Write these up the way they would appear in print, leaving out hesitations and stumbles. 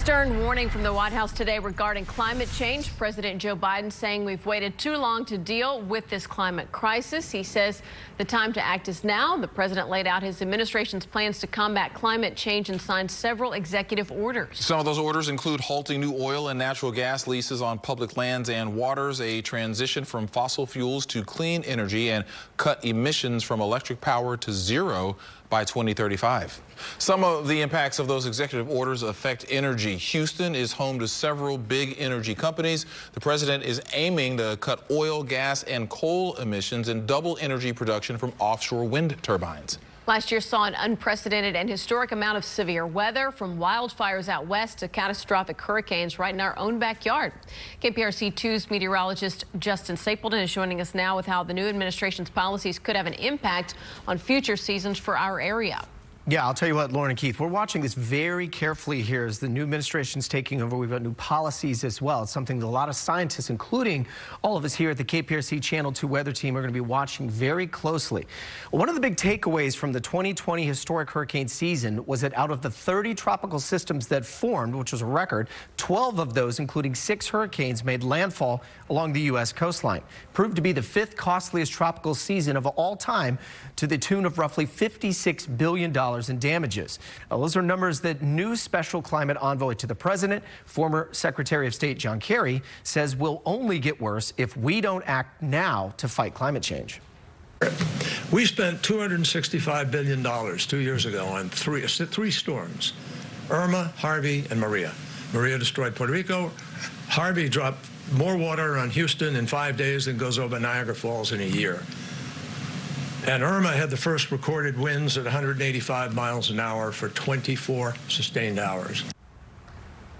Stern warning from the White House today regarding climate change. President Joe Biden saying we've waited too long to deal with this climate crisis. He says the time to act is now. The president laid out his administration's plans to combat climate change and signed several executive orders. Some of those orders include halting new oil and natural gas leases on public lands and waters, a transition from fossil fuels to clean energy, and cut emissions from electric power to zero by 2035. Some of the impacts of those executive orders affect energy. Houston is home to several big energy companies. The president is aiming to cut oil, gas, and coal emissions and double energy production from offshore wind turbines. Last year saw an unprecedented and historic amount of severe weather, from wildfires out west to catastrophic hurricanes right in our own backyard. KPRC 2's meteorologist Justin Stapleton is joining us now with how the new administration's policies could have an impact on future seasons for our area. Yeah, I'll tell you what, Lauren and Keith, we're watching this very carefully here as the new administration's taking over. We've got new policies as well. It's something that a lot of scientists, including all of us here at the KPRC Channel 2 Weather Team, are going to be watching very closely. One of the big takeaways from the 2020 historic hurricane season was that out of the 30 tropical systems that formed, which was a record, 12 of those, including 6 hurricanes, made landfall along the U.S. coastline. Proved to be the 5th costliest tropical season of all time, to the tune of roughly $56 billion in damages. Now, those are numbers that new special climate envoy to the president, former Secretary of State John Kerry, says will only get worse if we don't act now to fight climate change. We spent $265 billion 2 years ago on three storms: Irma, Harvey, and Maria. Maria destroyed Puerto Rico. Harvey dropped more water on Houston in 5 days than goes over Niagara Falls in a year. And Irma had the first recorded winds at 185 miles an hour for 24 sustained hours.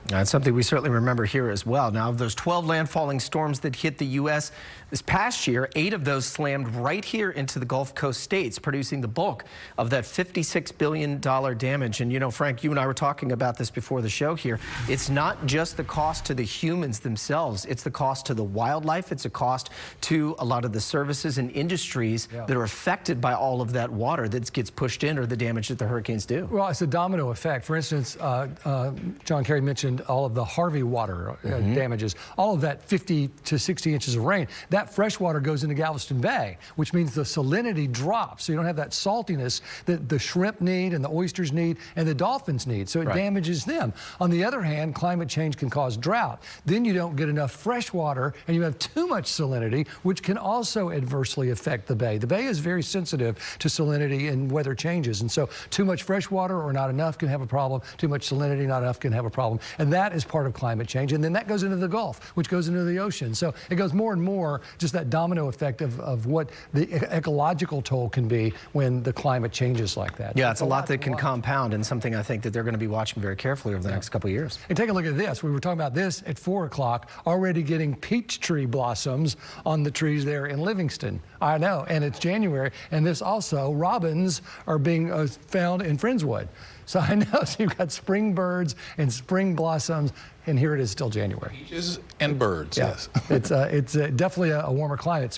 That's something we certainly remember here as well. Now, of those 12 landfalling storms that hit the U.S. this past year, 8 of those slammed right here into the Gulf Coast states, producing the bulk of that $56 billion damage. And, you know, Frank, you and I were talking about this before the show here. It's not just the cost to the humans themselves. It's the cost to the wildlife. It's a cost to a lot of the services and industries that are affected by all of that water that gets pushed in, or the damage that the hurricanes do. Well, it's a domino effect. For instance, John Kerry mentioned all of the Harvey water damages, all of that 50 to 60 inches of rain. That fresh water goes into Galveston Bay, which means the salinity drops. So you don't have that saltiness that the shrimp need and the oysters need and the dolphins need. So it damages them. On the other hand, climate change can cause drought. Then you don't get enough fresh water and you have too much salinity, which can also adversely affect the bay. The bay is very sensitive to salinity and weather changes. And so too much fresh water or not enough can have a problem. Too much salinity, not enough, can have a problem. And that is part of climate change. And then that goes into the Gulf, which goes into the ocean. So it goes more and more, just that domino effect of what the ecological toll can be when the climate changes like that. Yeah, it's a lot that can compound, and something I think that they're going to be watching very carefully over the next couple of years. And take a look at this. We were talking about this at 4 o'clock, already getting peach tree blossoms on the trees there in Livingston. I know, and it's January, and this also, robins are being found in Friendswood. So I know, so you've got spring birds and spring blossoms, and here it is still January. Peaches and birds, yes. It's definitely a warmer climate.